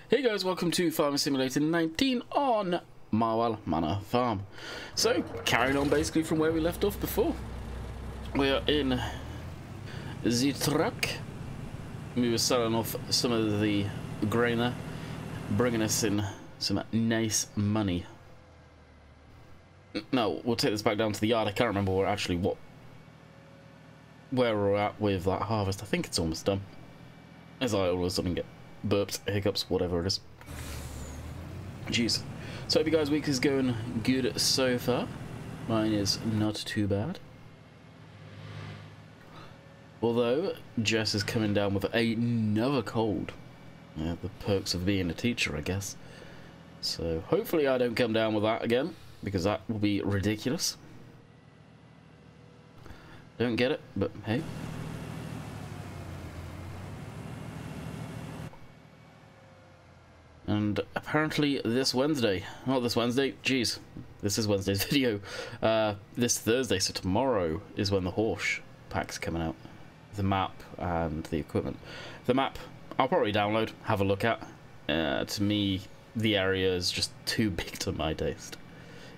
Hey guys, welcome to Farming Simulator 19 on Marwell Manor Farm. So, carrying on basically from where we left off before. We are in the truck. We were selling off some of the grain there, bringing us in some nice money. No, we'll take this back down to the yard. I can't remember where we're at with that harvest. I think it's almost done. As I all of a sudden get burps, hiccups, whatever it is. Jeez. So hope you guys' week is going good so far. Mine is not too bad. Although Jess is coming down with another cold. Yeah, the perks of being a teacher, I guess. So hopefully I don't come down with that again, because that will be ridiculous. Don't get it, but hey. And apparently this Wednesday, not this Wednesday, jeez, this is Wednesday's video, this Thursday, so tomorrow is when the Horsch pack's coming out. The map and the equipment. The map, I'll probably download, have a look at. To me, the area is just too big to my taste.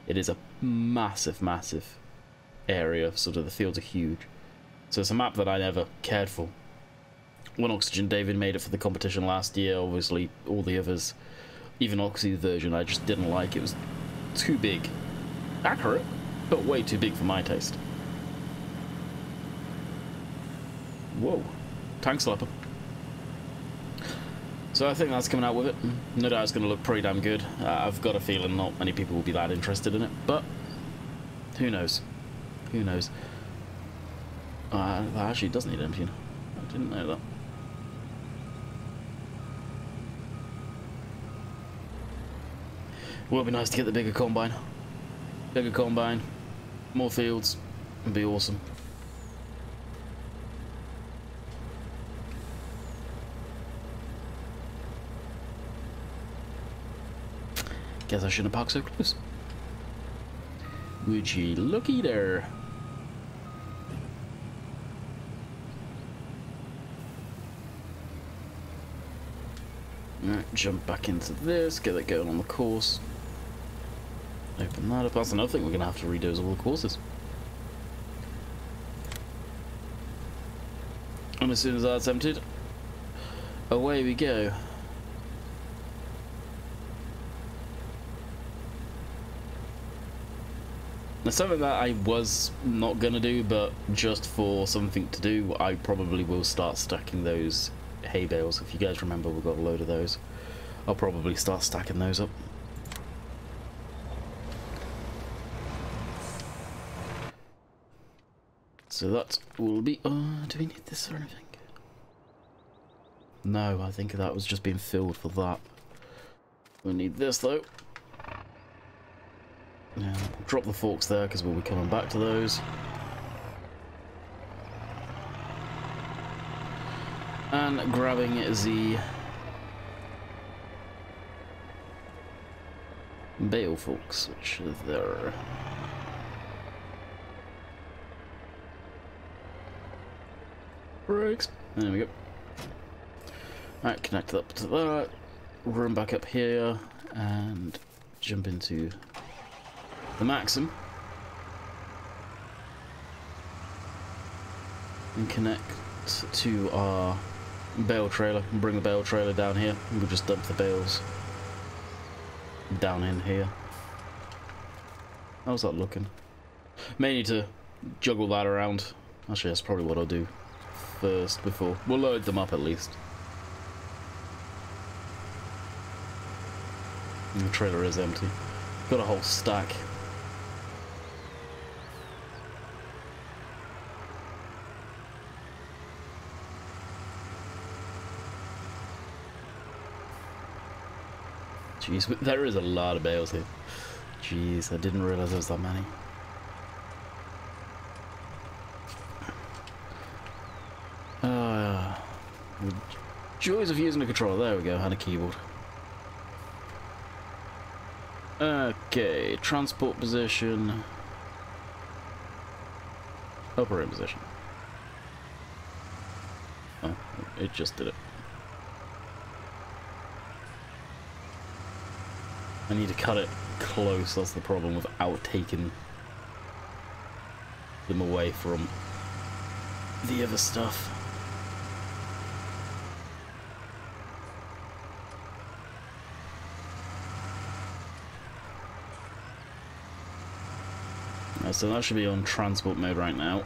It is a massive, massive area, sort of the fields are huge. So it's a map that I never cared for. When Oxygen David made it for the competition last year, obviously all the others, even Oxy's version, I just didn't like. It was too big. Accurate, but way too big for my taste. Whoa, tank slapper. So I think that's coming out with it. No doubt it's going to look pretty damn good. I've got a feeling not many people will be that interested in it, but who knows? Who knows? That actually does need emptying. I didn't know that. Will be nice to get the bigger combine. Bigger combine, more fields, would be awesome. Guess I shouldn't have parked so close. Would you looky there? Alright, jump back into this, get it going on the course. Open that up. That's another thing we're going to have to redo is all the courses. And as soon as that's emptied, away we go. Now, something that I was not going to do, but just for something to do, I probably will start stacking those hay bales. If you guys remember, we've got a load of those. I'll probably start stacking those up. So that will be... do we need this or anything? No, I think that was just being filled for that. We'll need this though. Yeah, drop the forks there because we'll be coming back to those. And grabbing the bale forks, which are there. Brakes. There we go. Alright, connect it up to that. Run back up here and jump into the Maxim. And connect to our bale trailer and bring the bale trailer down here. We'll just dump the bales down in here. How's that looking? May need to juggle that around. Actually, that's probably what I'll do first before we'll load them up at least. And the trailer is empty. Got a whole stack. Jeez, there is a lot of bales here. Jeez, I didn't realize there was that many. The joys of using a controller. There we go, and a keyboard. Okay, transport position. Operating position. Oh, it just did it. I need to cut it close, that's the problem, without taking them away from the other stuff. So that should be on transport mode right now.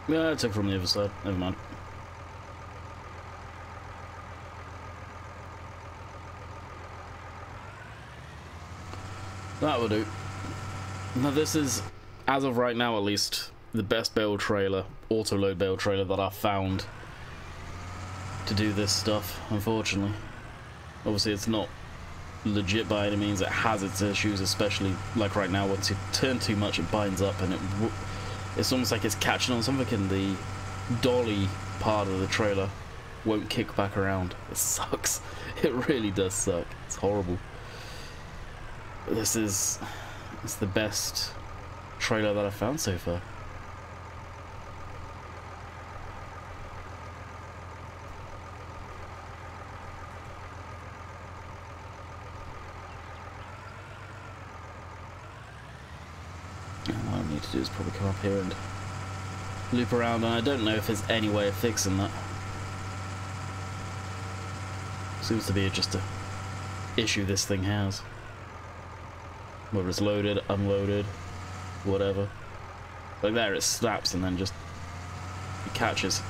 Yeah, I took from the other side. Never mind. That will do. Now this is, as of right now at least, the best bale trailer, auto-load bale trailer that I've found to do this stuff, unfortunately. Obviously it's not legit by any means, it has its issues, especially like right now, once you turn too much it binds up and it's almost like it's catching on something, and the dolly part of the trailer won't kick back around. It sucks. It really does suck. It's horrible. It's the best trailer that I've found so far. What I need to do is probably come up here and loop around, and I don't know if there's any way of fixing that. Seems to be just a issue this thing has. Whether it's loaded, unloaded, whatever. Like there it snaps and then just it catches.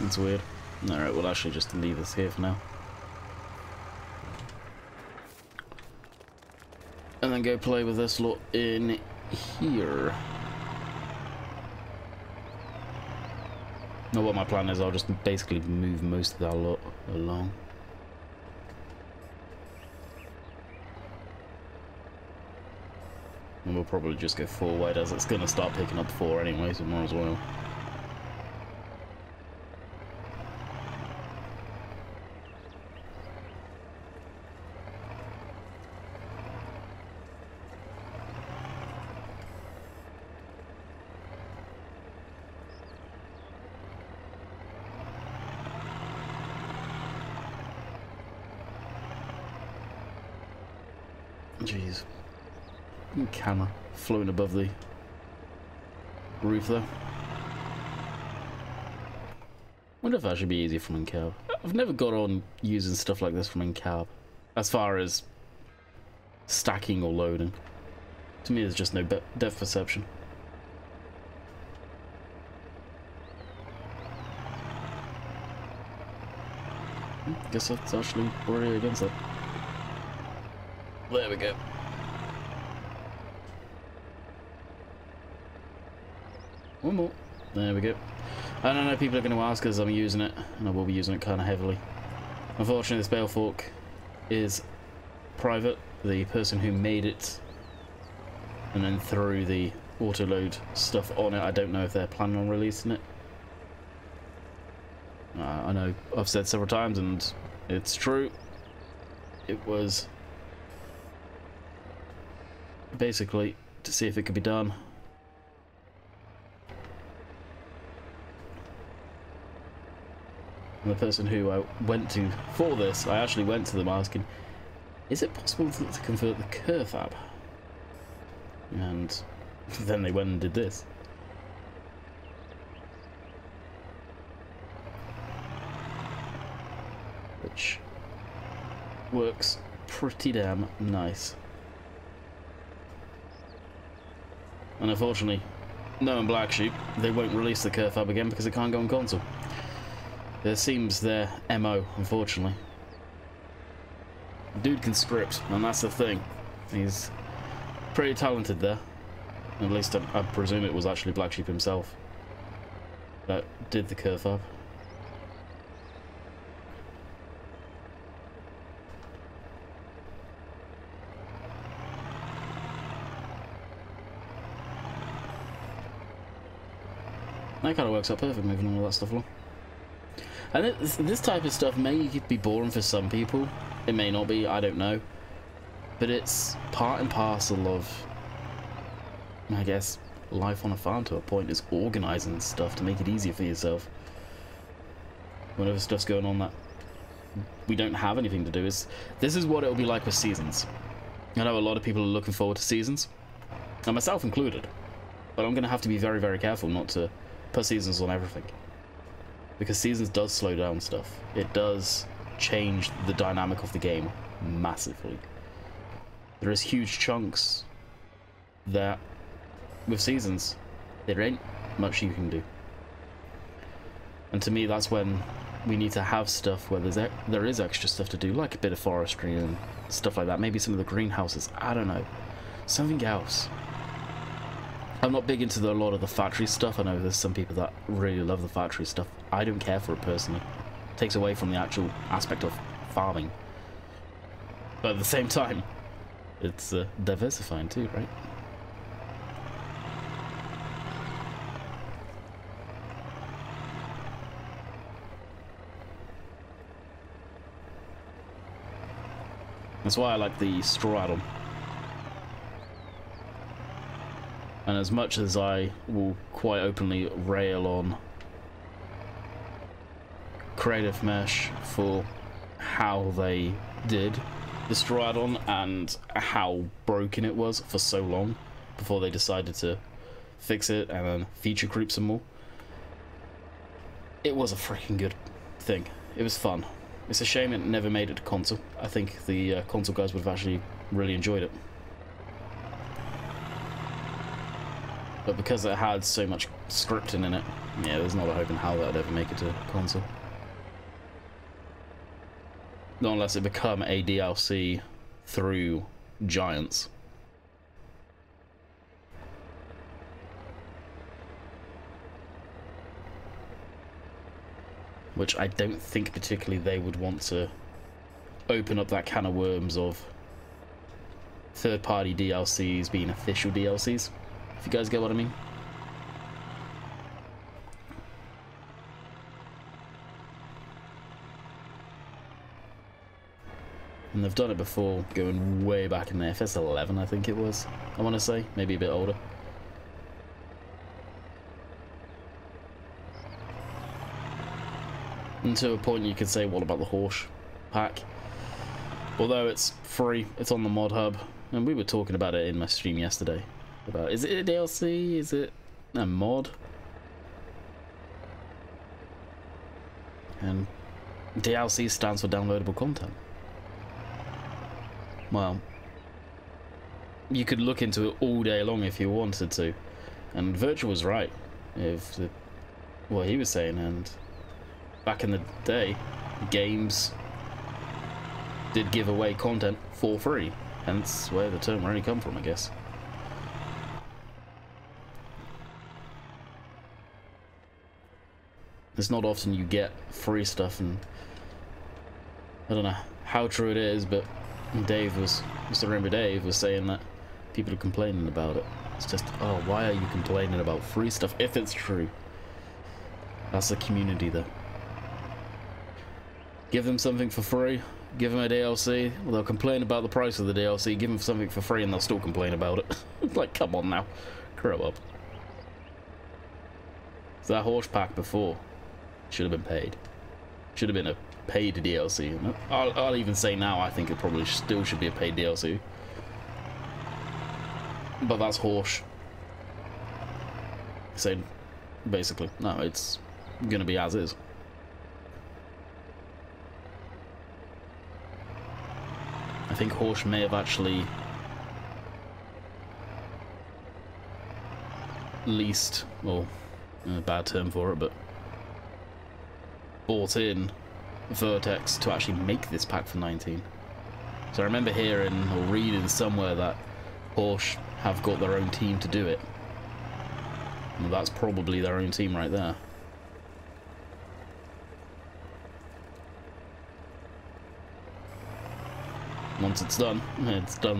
That's weird. Alright, we'll actually just leave this here for now. And then go play with this lot in here. Now what my plan is, I'll just basically move most of that lot along. And we'll probably just go 4 wide, as it's going to start picking up 4 anyway, so might as well. Jeez. Camera floating above the roof there. Wonder if that should be easier from in-cab. I've never got on using stuff like this from in-cab, as far as stacking or loading. To me, there's just no depth perception. Guess that's actually already against it. There we go. One more. There we go. I don't know, people are going to ask us, I'm using it, and I will be using it kind of heavily. Unfortunately, this bale fork is private. The person who made it and then threw the auto-load stuff on it, I don't know if they're planning on releasing it. I know I've said several times, and it's true. It was basically to see if it could be done. And the person who I went to for this, I actually went to them asking, is it possible to convert the curve fab? And then they went and did this. Which works pretty damn nice. And unfortunately, knowing Black Sheep, they won't release the curve fab again because it can't go on console. It seems their MO, unfortunately. Dude can script, and that's the thing. He's pretty talented there. At least I presume it was actually Black Sheep himself that did the curve fab. That kind of works out perfect, moving all that stuff along. And this type of stuff may be boring for some people. It may not be, I don't know. But it's part and parcel of, I guess, life on a farm to a point, is organising stuff to make it easier for yourself. Whenever stuff's going on that we don't have anything to do, this is what it'll be like with seasons. I know a lot of people are looking forward to seasons, and myself included, but I'm going to have to be very, very careful not to put seasons on everything. Because seasons does slow down stuff. It does change the dynamic of the game massively. There is huge chunks that, with seasons, there ain't much you can do. And to me, that's when we need to have stuff where there is extra stuff to do, like a bit of forestry and stuff like that. Maybe some of the greenhouses, I don't know. Something else. I'm not big into a lot of the factory stuff. I know there's some people that really love the factory stuff. I don't care for it personally. It takes away from the actual aspect of farming. But at the same time, it's diversifying too, right? That's why I like the straw add-on. And as much as I will quite openly rail on Creative Mesh for how they did the straw add-on and how broken it was for so long before they decided to fix it and then feature creep some more, it was a freaking good thing. It was fun. It's a shame it never made it to console. I think the console guys would have actually really enjoyed it. But because it had so much scripting in it, yeah, there's not a hope in how that would ever make it to console. Not unless it become a DLC through Giants. Which I don't think particularly they would want to open up that can of worms of third-party DLCs being official DLCs, if you guys get what I mean. And they've done it before, going way back in the FS11, I think it was, I want to say, maybe a bit older. And to a point you could say, what about the Horsch pack? Although it's free, it's on the mod hub, and we were talking about it in my stream yesterday. About, is it a DLC? Is it a mod? And DLC stands for downloadable content. Well, you could look into it all day long if you wanted to, and Virtual was right if what he was saying. And back in the day, games did give away content for free, hence where the term really come from, I guess. It's not often you get free stuff, and I don't know how true it is, but Mr. Rainbow Dave was saying that people are complaining about it. It's just, oh, why are you complaining about free stuff if it's true? That's the community though. Give them something for free, give them a DLC, well, they'll complain about the price of the DLC, give them something for free and they'll still complain about it. Like, come on now, grow up. So that Horsch pack before should have been paid. Should have been a paid DLC. I'll even say now I think it probably still should be a paid DLC. But that's Horsch. So basically, no, it's gonna be as is. I think Horsch may have actually leased, or a bad term for it, but bought in Vertex to actually make this pack for 19. So I remember hearing or reading somewhere that Horsch have got their own team to do it. Well, that's probably their own team right there. Once it's done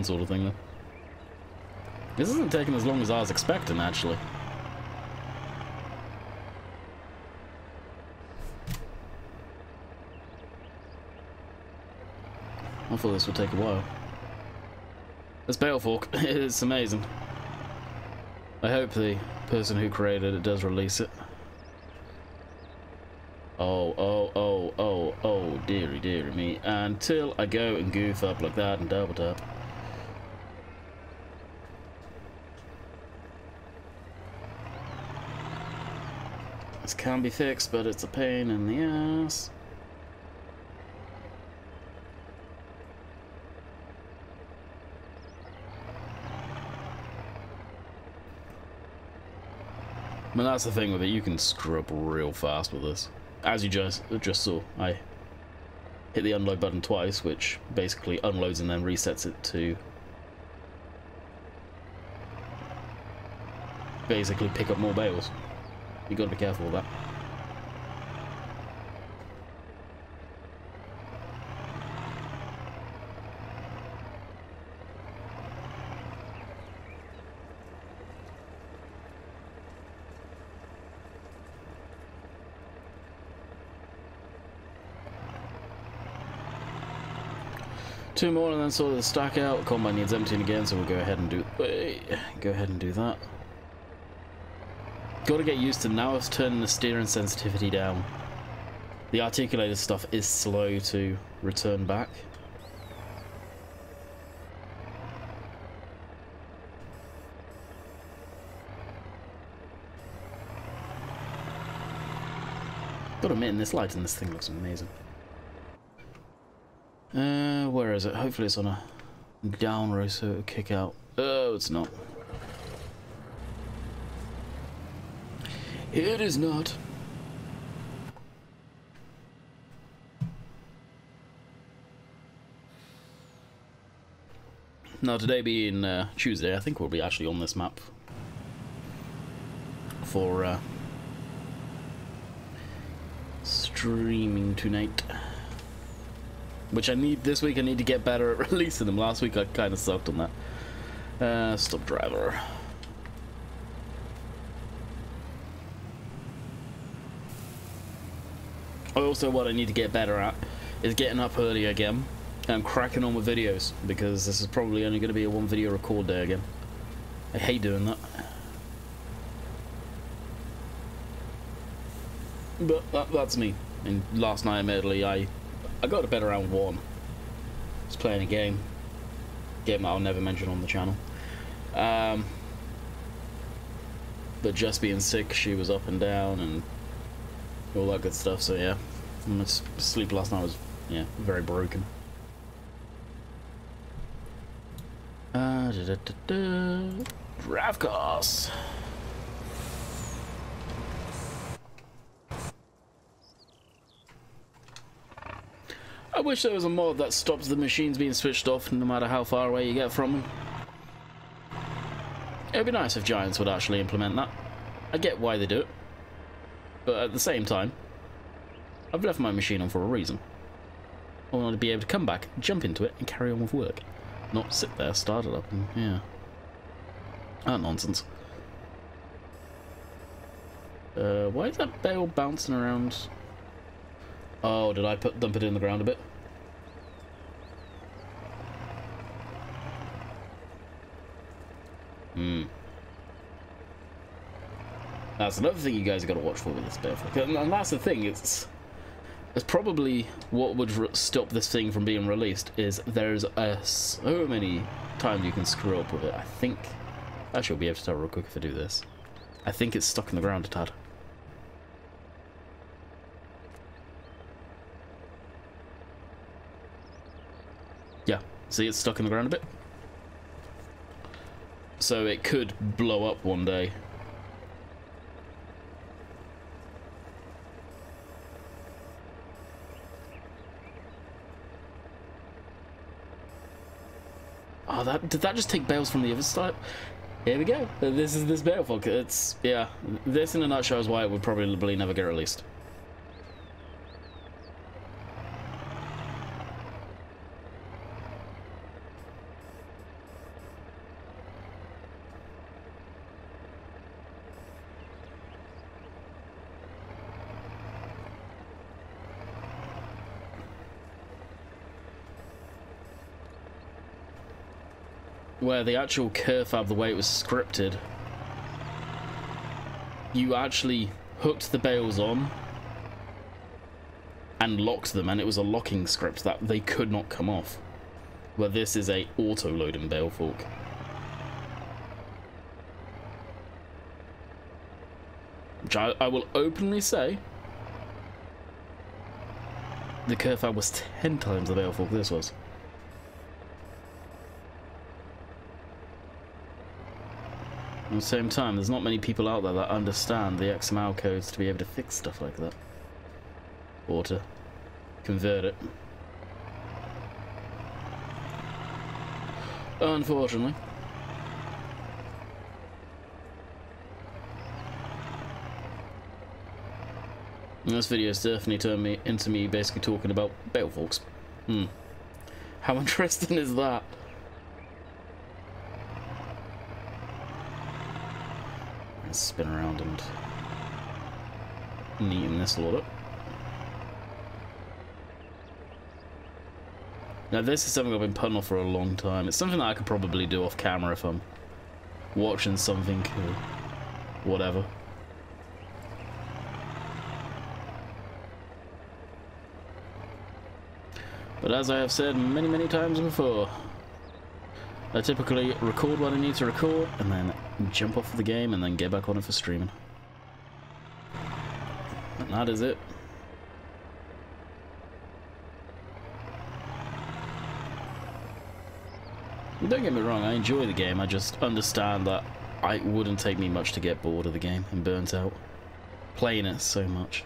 sort of thing though. This isn't taking as long as I was expecting, actually. I thought this would take a while. This bale fork is amazing. I hope the person who created it does release it. Oh, dearie, dearie me. Until I go and goof up like that and double tap. This can be fixed, but it's a pain in the ass. I mean, that's the thing with it, you can screw up real fast with this. As you just saw, I hit the unload button twice, which basically unloads and then resets it to basically pick up more bales. You gotta be careful with that. Two more and then sort of the stack out. Combine needs emptying again, so we'll go ahead and do that. Got to get used to now. I've turned the steering sensitivity down. The articulated stuff is slow to return back. Got to admit, in this light, and this thing looks amazing. Where is it? Hopefully it's on a down row so it'll kick out. Oh, it's not. It is not. Now, today being Tuesday, I think we'll be actually on this map for streaming tonight. Which I need this week. I need to get better at releasing them. Last week I kind of sucked on that. Stop driver. Also, what I need to get better at is getting up early again and cracking on with videos, because this is probably only going to be a one video record day again. I hate doing that. But that's me. And last night, admittedly, I got to bed around 1. I was playing a game that I'll never mention on the channel. But just being sick, she was up and down and all that good stuff, so yeah. My sleep last night was, yeah, very broken. Draft costs. I wish there was a mod that stops the machines being switched off no matter how far away you get from them. It would be nice if Giants would actually implement that. I get why they do it, but at the same time, I've left my machine on for a reason. I want to be able to come back, jump into it, and carry on with work. Not sit there, start it up, and yeah. That nonsense. Why is that bale bouncing around? Oh, did I dump it in the ground a bit? That's another thing you guys have got to watch for with this bale fork. And that's the thing, it's probably what would stop this thing from being released, is there's so many times you can screw up with it. I think, actually I'll be able to tell real quick if I do this. I think it's stuck in the ground a tad. Yeah, see, it's stuck in the ground a bit. So it could blow up one day. Oh, did that just take bales from the other side? Here we go. This is this bale fork. It's, yeah, this in a nutshell is why it would probably never get released. where the actual Kerfab, the way it was scripted, you actually hooked the bales on and locked them, and it was a locking script that they could not come off. Where this is a auto-loading bale fork. Which I will openly say, the Kerfab was 10 times the bale fork this was. At the same time, there's not many people out there that understand the XML codes to be able to fix stuff like that. Or to convert it. Unfortunately. And this video has definitely turned me into me basically talking about bale forks. How interesting is that? Let's spin around and neaten this a little bit. Now this is something I've been putting off for a long time. It's something that I could probably do off camera if I'm watching something or whatever. But as I have said many, many times before, I typically record what I need to record and then jump off the game and then get back on it for streaming. And that is it. Don't get me wrong, I enjoy the game, I just understand that it wouldn't take me much to get bored of the game and burnt out playing it so much.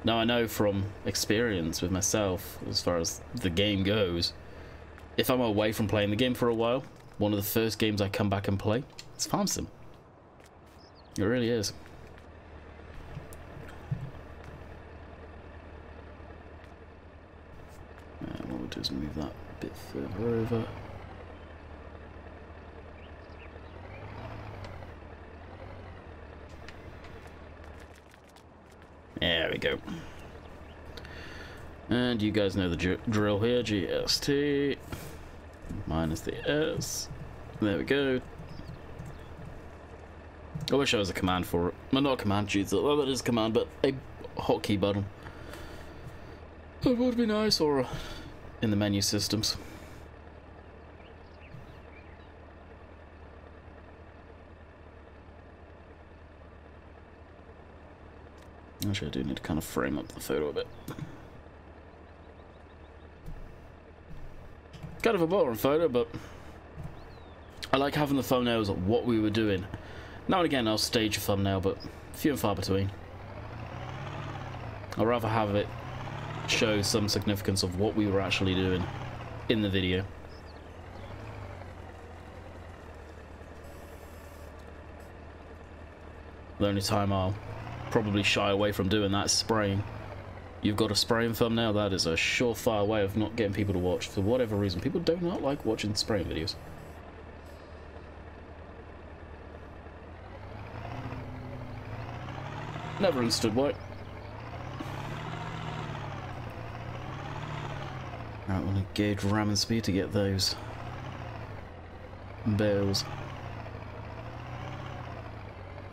Now I know from experience with myself, as far as the game goes, if I'm away from playing the game for a while, one of the first games I come back and play is Farm Sim. It really is. What we'll do is move that a bit further over. There we go. And you guys know the drill here. GST minus the S. There we go. I wish I was a command for it. Well, not a command, geez. Well, that is a command, but a hotkey button. That would be nice, or in the menu systems. Actually, I do need to kind of frame up the photo a bit. Kind of a boring photo, but I like having the thumbnails of what we were doing. Now and again, I'll stage a thumbnail, but few and far between. I'd rather have it show some significance of what we were actually doing in the video. The only time I'll probably shy away from doing that is spraying. You've got a spraying thumbnail, that is a surefire way of not getting people to watch. For whatever reason, people do not like watching spraying videos. Never understood why. Right, we'll engage ramming speed to get those bales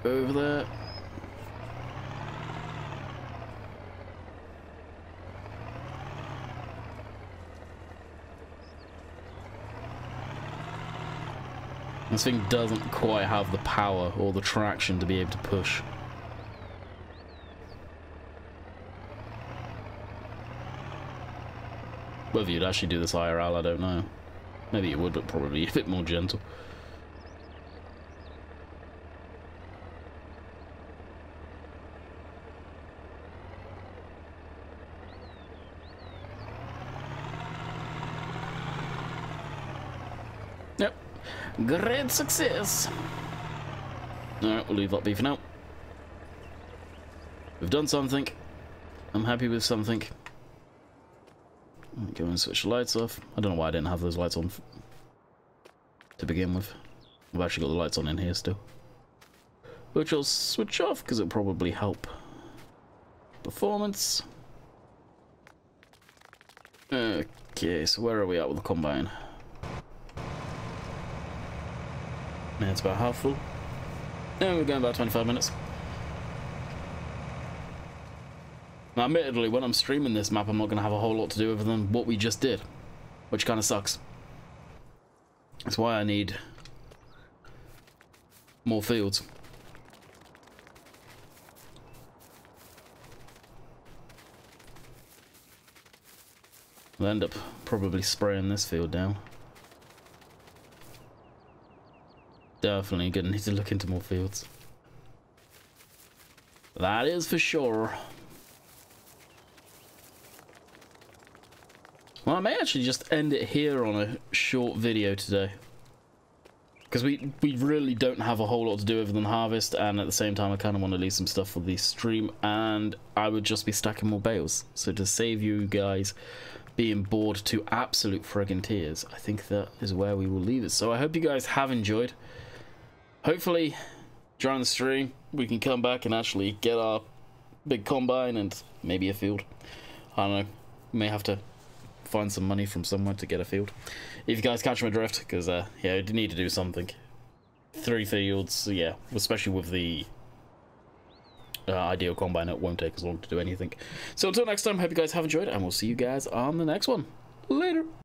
over there. This thing doesn't quite have the power or the traction to be able to push. Whether you'd actually do this IRL, I don't know. Maybe you would, but probably a bit more gentle. Yep. Great success. Alright, we'll leave that be for now. We've done something. I'm happy with something. Go and switch the lights off. I don't know why I didn't have those lights on to begin with. I've actually got the lights on in here still, which I'll switch off because it'll probably help performance. Okay, so where are we at with the combine? Yeah, it's about half full. Yeah, we're going about 25 minutes. Now, admittedly, when I'm streaming this map, I'm not going to have a whole lot to do other than what we just did, which kind of sucks. That's why I need more fields. I'll end up probably spraying this field down. Definitely gonna need to look into more fields. That is for sure. Well, I may actually just end it here on a short video today. Because we really don't have a whole lot to do other than harvest, and at the same time I kind of want to leave some stuff for the stream, and I would just be stacking more bales. So to save you guys being bored to absolute friggin' tears, I think that is where we will leave it. So I hope you guys have enjoyed. Hopefully during the stream we can come back and actually get our big combine and maybe a field. I don't know, may have to find some money from somewhere to get a field. If you guys catch my drift, because yeah, I need to do something. 3 fields, yeah, especially with the ideal combine, it won't take as long to do anything. So until next time, hope you guys have enjoyed, and we'll see you guys on the next one. Later.